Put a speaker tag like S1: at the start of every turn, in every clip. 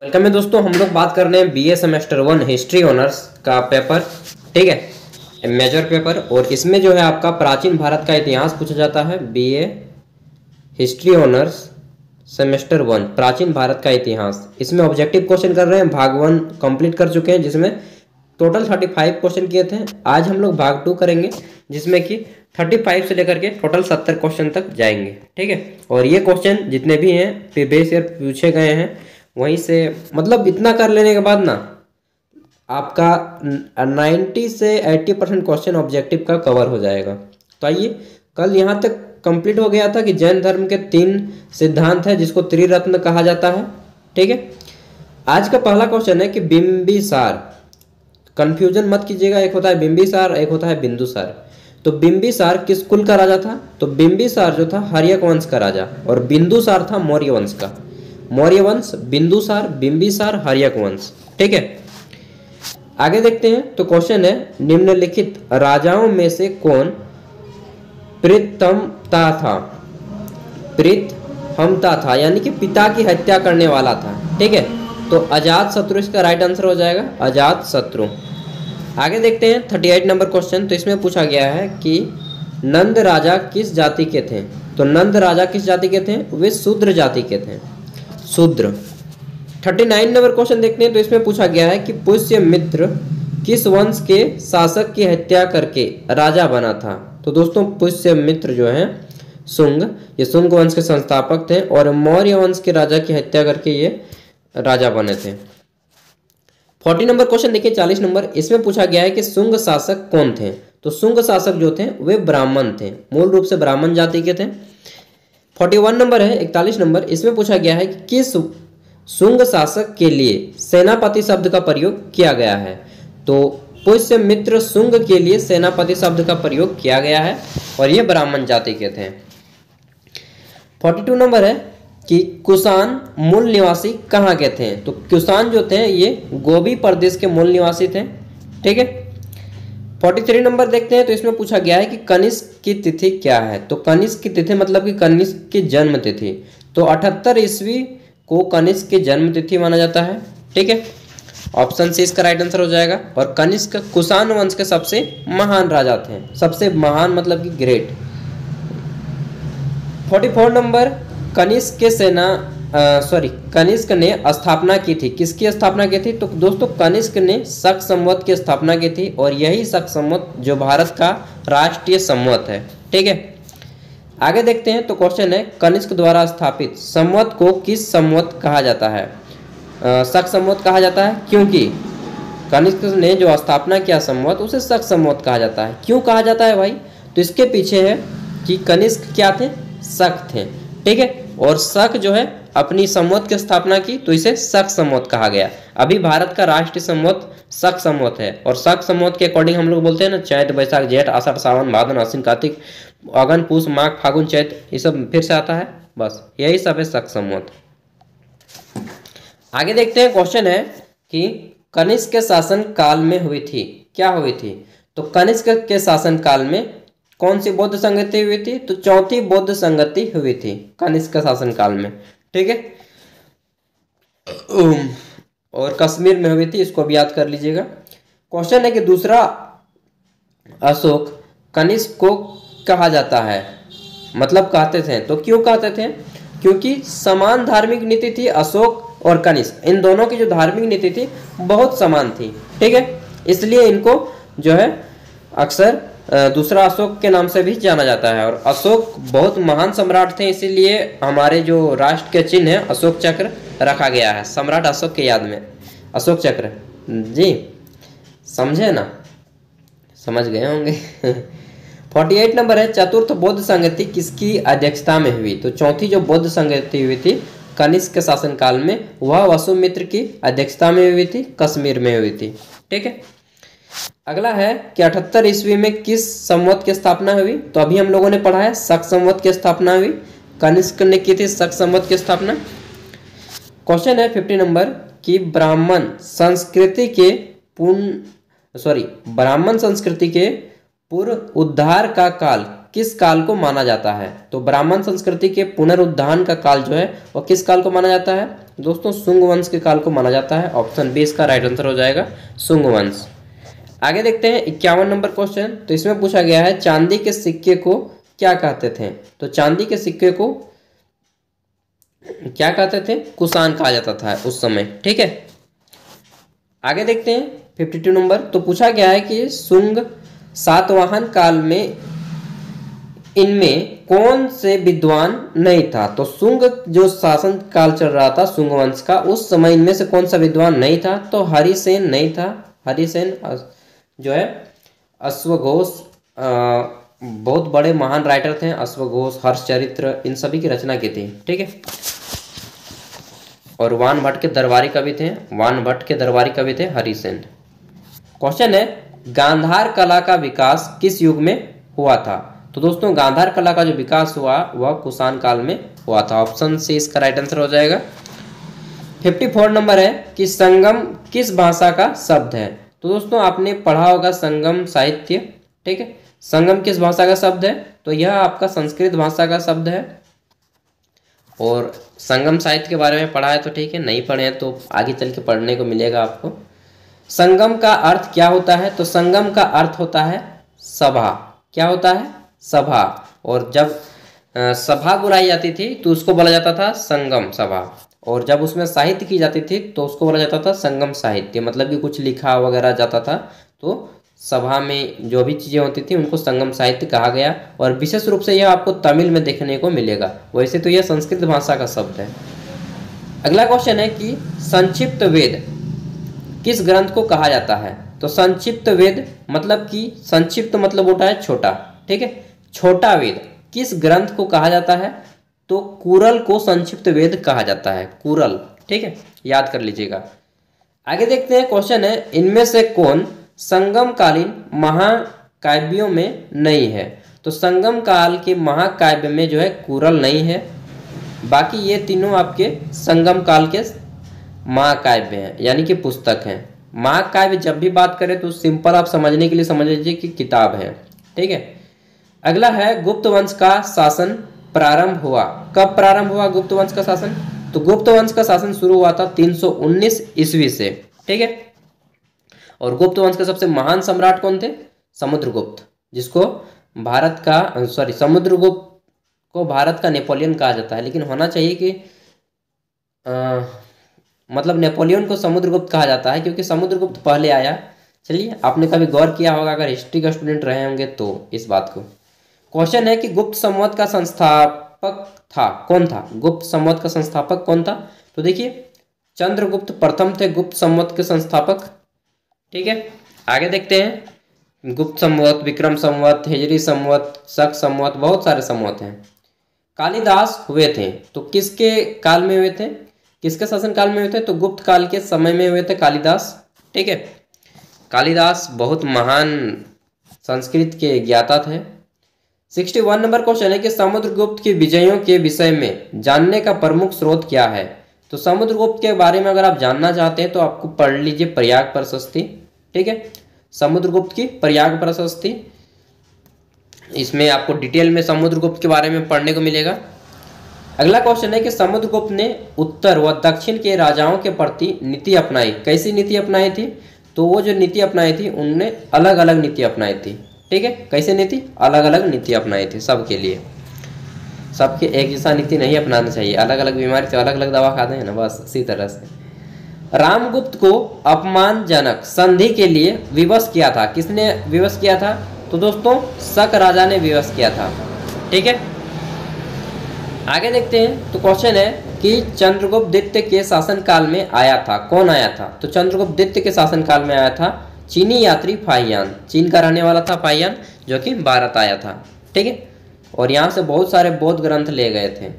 S1: Welcome है दोस्तों। हम लोग बात कर रहे हैं बीए सेमेस्टर 1 हिस्ट्री ऑनर्स का पेपर, ठीक है, मेजर पेपर। और इसमें जो है आपका प्राचीन भारत का इतिहास पूछा जाता है। बीए हिस्ट्री ऑनर्स सेमेस्टर 1 प्राचीन भारत का इतिहास। इसमें ऑब्जेक्टिव क्वेश्चन कर रहे हैं। भाग 1 कंप्लीट कर चुके हैं जिसमें टोटल 35 क्वेश्चन किए थे। आज हम लोग भाग 2 करेंगे जिसमें कि 35 से लेकर के टोटल 70 क्वेश्चन तक जाएंगे, ठीक है। और ये क्वेश्चन जितने भी हैं प्रीवियस ईयर पूछे गए हैं, वहीं से मतलब इतना कर लेने के बाद ना आपका 90 से 80% क्वेश्चन ऑब्जेक्टिव का कवर हो जाएगा। तो आइए, कल यहाँ तक कंप्लीट हो गया था कि जैन धर्म के 3 सिद्धांत है जिसको त्रिरत्न कहा जाता है, ठीक है। आज का पहला क्वेश्चन है कि बिंबिसार, कंफ्यूजन मत कीजिएगा, एक होता है बिंबिसार, एक होता है बिंदुसार। तो बिंबिसार किस कुल का राजा था? तो बिंबिसार जो था हर्यक वंश का राजा, और बिंदुसार था मौर्य वंश का। मौर्य वंश, बिंदुसार, बिंबिसार, हर्यक वंश, ठीक है। आगे देखते हैं। तो क्वेश्चन है, निम्नलिखित राजाओं में से कौन प्रीतमता था? प्रीतमता था यानी कि पिता की हत्या करने वाला था, ठीक है। तो अजात शत्रु इसका राइट आंसर हो जाएगा, अजात शत्रु। आगे देखते हैं 38 नंबर क्वेश्चन। तो इसमें पूछा गया है कि नंद राजा किस जाति के थे? तो नंद राजा किस जाति के थे? वे शूद्र जाति के थे, शूद्र। 39 नंबर क्वेश्चन देखते हैं। तो इसमें पूछा गया है कि पुष्यमित्र किस वंश के शासक की हत्या करके राजा बना था? तो दोस्तों पुष्यमित्र जो है शुंग, ये शुंग वंश के संस्थापक थे और मौर्य वंश के राजा की हत्या करके ये राजा बने थे। 40 नंबर क्वेश्चन देखिए, 40 नंबर। इसमें पूछा गया है कि शुंग शासक कौन थे? तो शुंग शासक जो थे वे ब्राह्मण थे, मूल रूप से ब्राह्मण जाति के थे। 41 नंबर है, 41 नंबर। इसमें पूछा गया है कि किस शुंग शासक के लिए सेनापति शब्द का प्रयोग किया गया है? तो पुष्यमित्र शुंग के लिए सेनापति शब्द का प्रयोग किया गया है और ये ब्राह्मण जाति के थे। 42 नंबर है कि कुषाण मूल निवासी कहाँ के थे? तो कुषाण जो थे ये गोबी प्रदेश के मूल निवासी थे, ठीक है। 43 नंबर देखते हैं। तो इसमें पूछा गया है कि कनिष्क की तिथि क्या है? तो कनिष्क की तिथि मतलब कि कनिष्क की जन्म तिथि। तो 78 ईस्वी को कनिष्क की जन्म तिथि माना जाता है, ठीक है। ऑप्शन सी इसका राइट आंसर हो जाएगा। और कनिष्क कुषाण वंश के सबसे महान राजा थे, सबसे महान मतलब कि ग्रेट। 44 नंबर, कनिष्क के कनिष्क ने स्थापना की थी, किसकी स्थापना की थी? तो दोस्तों कनिष्क ने शक संवत की स्थापना की थी और यही शक संवत जो भारत का राष्ट्रीय संवत है, ठीक है। आगे देखते हैं। तो क्वेश्चन है, कनिष्क द्वारा स्थापित संवत को किस संवत कहा जाता है? शक संवत कहा जाता है, क्योंकि कनिष्क ने जो स्थापना किया संवत उसे शक संवत कहा जाता है। क्यों कहा जाता है भाई? तो इसके पीछे है कि कनिष्क क्या थे? शक थे, ठीक है। और शक जो है अपनी संवत की स्थापना की तो इसे शक संवत कहा गया। अभी भारत का राष्ट्रीय संवत शक संवत है और शक संवत के अकॉर्डिंग हम लोग बोलते हैं ना, चैत बैसाख जेठ आषाढ़ सावन भादन आश्विन कार्तिक अगन पूस माघ फागुन चैत, ये सब फिर से आता है, बस यही सब है शक संवत। आगे देखते हैं। क्वेश्चन है कि कनिष्क के शासन काल में हुई थी, क्या हुई थी? तो कनिष्क के शासन काल में कौन सी बौद्ध संगति हुई थी? तो चौथी बौद्ध संगति हुई थी कनिष्क के शासन काल में, ठीक है। और कश्मीर में हुई थी, इसको भी याद कर लीजिएगा। क्वेश्चन है कि दूसरा अशोक कनिष्क को कहा जाता है, मतलब कहते थे, तो क्यों कहते थे? क्योंकि समान धार्मिक नीति थी। अशोक और कनिष्क इन दोनों की जो धार्मिक नीति थी बहुत समान थी, ठीक है। इसलिए इनको जो है अक्सर दूसरा अशोक के नाम से भी जाना जाता है। और अशोक बहुत महान सम्राट थे, इसीलिए हमारे जो राष्ट्र के चिन्ह है अशोक चक्र रखा गया है, सम्राट अशोक के याद में अशोक चक्र। जी समझे ना, समझ गए होंगे। 48 नंबर है, चतुर्थ बौद्ध संगति किसकी अध्यक्षता में हुई? तो चौथी जो बौद्ध संगति हुई थी कनिष्क के शासनकाल में, वह वसुमित्र की अध्यक्षता में हुई थी, कश्मीर में हुई थी, ठीक है। अगला है कि 78 ईस्वी में किस संवत की स्थापना हुई? तो अभी हम लोगों ने पढ़ा है शक संवत की स्थापना हुई, कनिष्क ने की थी शक संवत की स्थापना। क्वेश्चन है 50 नंबर कि ब्राह्मण संस्कृति के पूर्व उद्धार का काल किस काल को माना जाता है? तो ब्राह्मण संस्कृति के पुनरुत्थान का काल जो है वो किस काल को माना जाता है? दोस्तों शुंग वंश के काल को माना जाता है। ऑप्शन बी इसका राइट आंसर हो जाएगा, शुंग वंश। आगे देखते हैं 51 नंबर क्वेश्चन। तो इसमें पूछा गया है चांदी के सिक्के को क्या कहते थे? तो चांदी के सिक्के को क्या कहते थे? कुषाण कहा जाता था उस समय, ठीक है। आगे देखते हैं 52 नंबर। तो पूछा गया है कि शुंग सातवाहन काल में इनमें कौन से विद्वान नहीं था? तो शुंग जो शासन काल चल रहा था शुंग वंश का, उस समय इनमें से कौन सा विद्वान नहीं था? तो हरिसेन नहीं था। हरिसेन जो है अश्वघोष, बहुत बड़े महान राइटर थे अश्वघोष, हर्षचरित्र, इन सभी की रचना की थी, ठीक है। और वान भट्ट के दरबारी कवि थे, वान भट्ट के दरबारी कवि थे हरिसेन। क्वेश्चन है गांधार कला का विकास किस युग में हुआ था? तो दोस्तों गांधार कला का जो विकास हुआ वह कुषाण काल में हुआ था। ऑप्शन सी इसका राइट आंसर हो जाएगा। 54 नंबर है कि संगम किस भाषा का शब्द है? तो दोस्तों आपने पढ़ा होगा संगम साहित्य, ठीक है। संगम किस भाषा का शब्द है? तो यह आपका संस्कृत भाषा का शब्द है। और संगम साहित्य के बारे में पढ़ा है तो ठीक है, नहीं पढ़े हैं तो आगे चल के पढ़ने को मिलेगा आपको। संगम का अर्थ क्या होता है? तो संगम का अर्थ होता है सभा। क्या होता है? सभा। और जब सभा बुलाई जाती थी तो उसको बोला जाता था संगम सभा, और जब उसमें साहित्य की जाती थी तो उसको बोला जाता था संगम साहित्य। मतलब कि कुछ लिखा वगैरह जाता था तो सभा में जो भी चीज़ें होती थी उनको संगम साहित्य कहा गया। और विशेष रूप से यह आपको तमिल में देखने को मिलेगा, वैसे तो यह संस्कृत भाषा का शब्द है। अगला क्वेश्चन है कि संक्षिप्त वेद किस ग्रंथ को कहा जाता है? तो संक्षिप्त वेद मतलब कि संक्षिप्त मतलब होता है छोटा, ठीक है। छोटा वेद किस ग्रंथ को कहा जाता है? तो कुरल को संक्षिप्त वेद कहा जाता है, कुरल, ठीक है, याद कर लीजिएगा। आगे देखते हैं क्वेश्चन है इनमें से कौन संगमकालीन महाकाव्यों में नहीं है? तो संगम काल के महाकाव्य में जो है कुरल नहीं है, बाकी ये तीनों आपके संगम काल के महाकाव्य हैं, यानी कि पुस्तक हैं। महाकाव्य जब भी बात करें तो सिंपल आप समझने के लिए समझ लीजिए कि किताब है, ठीक है। अगला है गुप्त वंश का शासन प्रारंभ हुआ कब? प्रारंभ हुआ गुप्त वंश का शासन? तो गुप्त वंश का शासन शुरू हुआ था 319 ईस्वी से, ठीक है। और गुप्त वंश के सबसे महान सम्राट कौन थे? समुद्रगुप्त, जिसको भारत का समुद्रगुप्त को भारत का नेपोलियन कहा जाता है। लेकिन होना चाहिए कि मतलब नेपोलियन को समुद्रगुप्त कहा जाता है क्योंकि समुद्रगुप्त पहले आया। चलिए, आपने कभी गौर किया होगा अगर हिस्ट्री का स्टूडेंट रहे होंगे तो इस बात को। क्वेश्चन है कि गुप्त संवत का संस्थापक था कौन था? गुप्त संवत का संस्थापक कौन था? तो देखिए चंद्रगुप्त प्रथम थे गुप्त संवत के संस्थापक, ठीक है। आगे देखते हैं गुप्त संवत, विक्रम संवत, हिजरी संवत, शक संवत, बहुत सारे संवत हैं। कालिदास हुए थे तो किसके काल में हुए थे? किसके शासन काल में हुए थे? तो गुप्त काल के समय में हुए थे कालिदास, ठीक है। कालिदास बहुत महान संस्कृत के ज्ञाता थे। 61 नंबर क्वेश्चन है कि समुद्रगुप्त की विजयों के विषय में जानने का प्रमुख स्रोत क्या है? तो समुद्रगुप्त के बारे में अगर आप जानना चाहते हैं तो आपको पढ़ लीजिए प्रयाग प्रशस्ति, ठीक है। समुद्रगुप्त की प्रयाग प्रशस्ति, इसमें आपको डिटेल में समुद्रगुप्त के बारे में पढ़ने को मिलेगा। अगला क्वेश्चन है कि समुद्रगुप्त ने उत्तर व दक्षिण के राजाओं के प्रति नीति अपनाई। कैसी नीति अपनाई थी? तो वो जो नीति अपनाई थी उनने अलग अलग नीति अपनाई थी, ठीक है। कैसे नीति? अलग अलग नीति अपनाई थी सबके लिए। सबके एक जैसा नीति नहीं अपनाना चाहिए, अलग अलग बीमारी से अलग अलग दवा खाते हैं ना, बस इसी तरह से। रामगुप्त को अपमानजनक संधि के लिए विवश किया था। किसने विवश किया था? तो दोस्तों शक राजा ने विवश किया था, ठीक है। आगे देखते हैं तो क्वेश्चन है कि चंद्रगुप्त द्वितीय के शासन काल में आया था कौन आया था? तो चंद्रगुप्त द्वितीय के शासन काल में आया था चीनी यात्री फाहियान, चीन का रहने वाला था फाहियान, जो कि भारत आया था, ठीक है। और यहाँ से बहुत सारे बौद्ध ग्रंथ ले गए थे।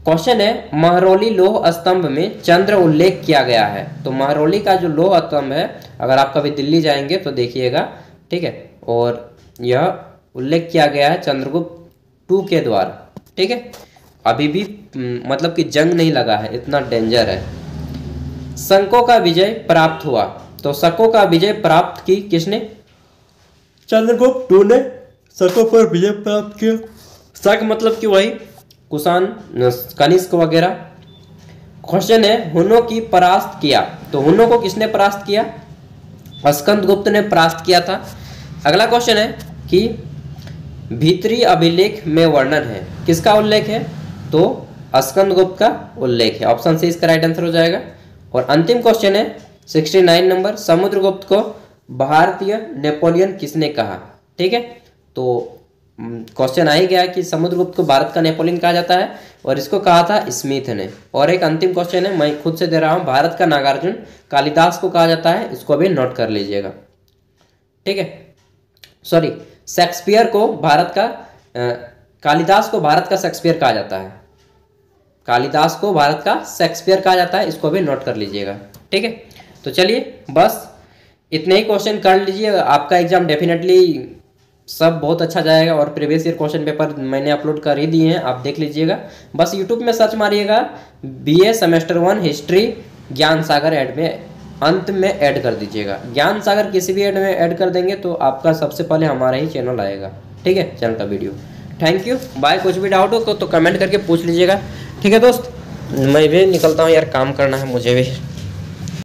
S1: क्वेश्चन है महरौली लोह स्तंभ में चंद्र उल्लेख किया गया है। तो महरौली का जो लोह स्तंभ है, अगर आप कभी दिल्ली जाएंगे तो देखिएगा, ठीक है। और यह उल्लेख किया गया है चंद्रगुप्त II के द्वारा, ठीक है। अभी भी मतलब कि जंग नहीं लगा है, इतना डेंजर है। शकों का विजय प्राप्त हुआ। तो शकों का विजय प्राप्त की किसने? चंद्रगुप्त II ने शकों पर विजय प्राप्त किया। शक मतलब कि वही कुषाण, कनिष्क वगैरह। क्वेश्चन है हुनों की परास्त किया, तो हुनों को किसने परास्त किया? स्कंदगुप्त ने परास्त किया था। अगला क्वेश्चन है कि भीतरी अभिलेख में वर्णन है, किसका उल्लेख है? तो स्कंदगुप्त का उल्लेख है। ऑप्शन सी इसका राइट आंसर हो जाएगा। और अंतिम क्वेश्चन है 69 नंबर, समुद्रगुप्त को भारतीय नेपोलियन किसने कहा? ठीक है, तो क्वेश्चन आ ही गया कि समुद्रगुप्त को भारत का नेपोलियन कहा जाता है और इसको कहा था स्मिथ ने। और एक अंतिम क्वेश्चन है, मैं खुद से दे रहा हूं, भारत का नागार्जुन कालिदास को कहा जाता है, इसको भी नोट कर लीजिएगा। ठीक है, सॉरी, शेक्सपियर को भारत का कालिदास को भारत का शेक्सपियर कहा जाता है। कालिदास को भारत का शेक्सपियर कहा जाता है, इसको भी नोट कर लीजिएगा। ठीक है, तो चलिए बस इतने ही क्वेश्चन कर लीजिए, आपका एग्जाम डेफिनेटली सब बहुत अच्छा जाएगा। और प्रीवियस ईयर क्वेश्चन पेपर मैंने अपलोड कर ही दिए हैं, आप देख लीजिएगा। बस यूट्यूब में सर्च मारिएगा BA सेमेस्टर 1 हिस्ट्री ज्ञान सागर ऐड में, अंत में ऐड कर दीजिएगा। ज्ञान सागर किसी भी ऐड में ऐड कर देंगे तो आपका सबसे पहले हमारा ही चैनल आएगा। ठीक है, चैनल का वीडियो। Thank you, bye. कुछ भी डाउट हो तो कमेंट करके पूछ लीजिएगा। ठीक है दोस्त, मैं भी निकलता हूँ यार, काम करना है मुझे भी।